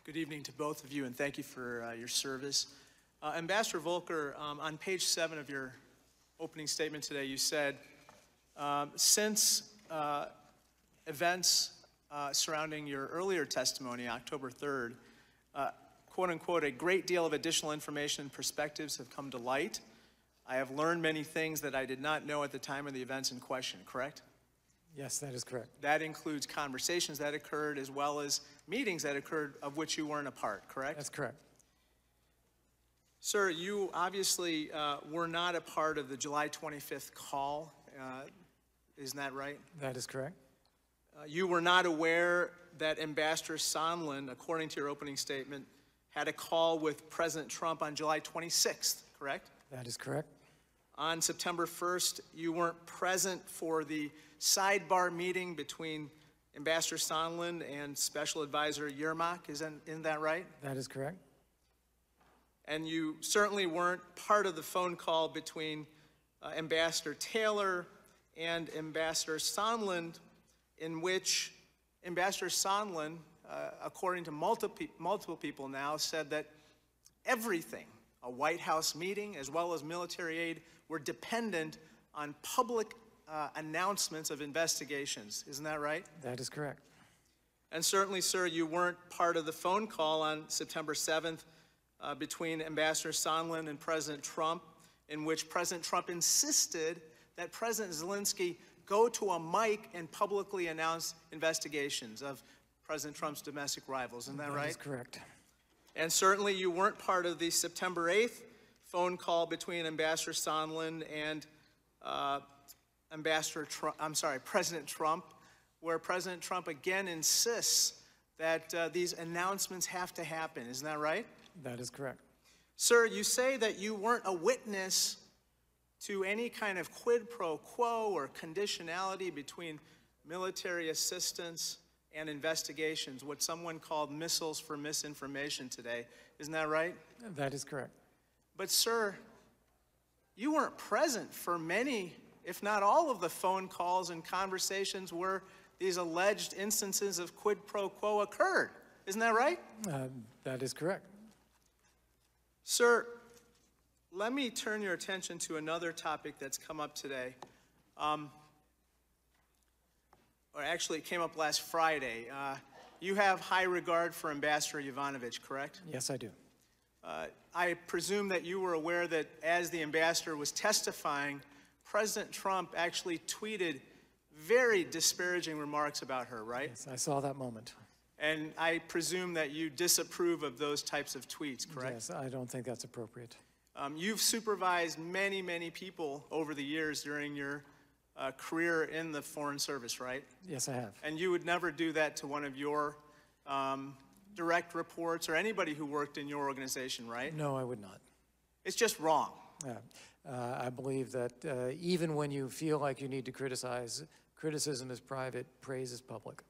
Good evening to both of you, and thank you for your service. Ambassador Volker, on page 7 of your opening statement today, you said, since events surrounding your earlier testimony, October 3rd, quote unquote, a great deal of additional information and perspectives have come to light. I have learned many things that I did not know at the time of the events in question, correct? Yes, that is correct. That includes conversations that occurred as well as meetings that occurred of which you weren't a part, correct? That's correct. Sir, you obviously were not a part of the July 25th call. Isn't that right? That is correct. You were not aware that Ambassador Sondland, according to your opening statement, had a call with President Trump on July 26th, correct? That is correct. On September 1st, you weren't present for the sidebar meeting between Ambassador Sondland and Special Advisor Yermak, isn't that right? That is correct. And you certainly weren't part of the phone call between Ambassador Taylor and Ambassador Sondland, in which Ambassador Sondland, according to multiple people now, said that everything, a White House meeting as well as military aid, were dependent on public announcements of investigations. Isn't that right? That is correct. And certainly, sir, you weren't part of the phone call on September 7th between Ambassador Sondland and President Trump, in which President Trump insisted that President Zelensky go to a mic and publicly announce investigations of President Trump's domestic rivals. Isn't that right? That is correct. And certainly you weren't part of the September 8th phone call between Ambassador Sondland and President Trump, where President Trump again insists that these announcements have to happen. Isn't that right? That is correct. Sir, you say that you weren't a witness to any kind of quid pro quo or conditionality between military assistance and investigations, what someone called missiles for misinformation today. Isn't that right? That is correct. But sir, you weren't present for many, if not all, of the phone calls and conversations where these alleged instances of quid pro quo occurred. Isn't that right? That is correct. Sir, let me turn your attention to another topic that's come up today. Or actually, it came up last Friday. You have high regard for Ambassador Yovanovitch, correct? Yes, I do. I presume that you were aware that as the ambassador was testifying, President Trump actually tweeted very disparaging remarks about her, right? Yes, I saw that moment. And I presume that you disapprove of those types of tweets, correct? Yes, I don't think that's appropriate. You've supervised many, many people over the years during your career in the Foreign Service, right? Yes, I have. And you would never do that to one of your direct reports or anybody who worked in your organization, right? No, I would not. It's just wrong. I believe that even when you feel like you need to criticize, criticism is private, praise is public.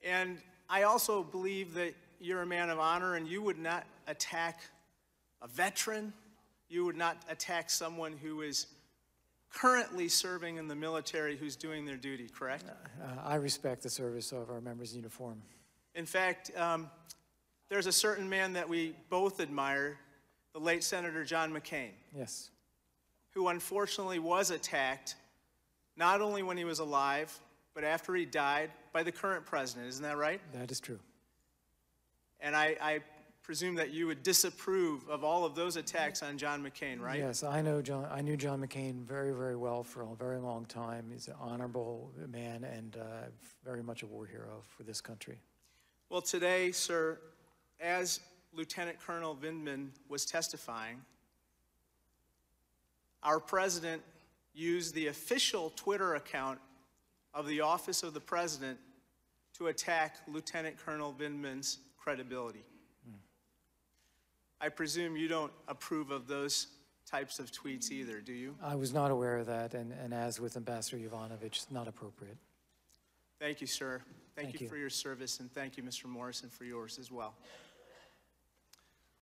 And I also believe that you're a man of honor and you would not attack a veteran. You would not attack someone who is currently serving in the military who's doing their duty, correct? I respect the service of our members in uniform. In fact, there's a certain man that we both admire, the late Senator John McCain. Yes. Who unfortunately was attacked, not only when he was alive, but after he died, by the current president. Isn't that right? That is true. And I presume that you would disapprove of all of those attacks on John McCain, right? Yes, I knew John McCain very, very well for a very long time. He's an honorable man and very much a war hero for this country. Well, today, sir, as Lieutenant Colonel Vindman was testifying, our president used the official Twitter account of the Office of the President to attack Lieutenant Colonel Vindman's credibility. I presume you don't approve of those types of tweets either, do you? I was not aware of that, and as with Ambassador Yovanovitch, it's not appropriate. Thank you, sir. Thank you you for your service, and thank you, Mr. Morrison, for yours as well.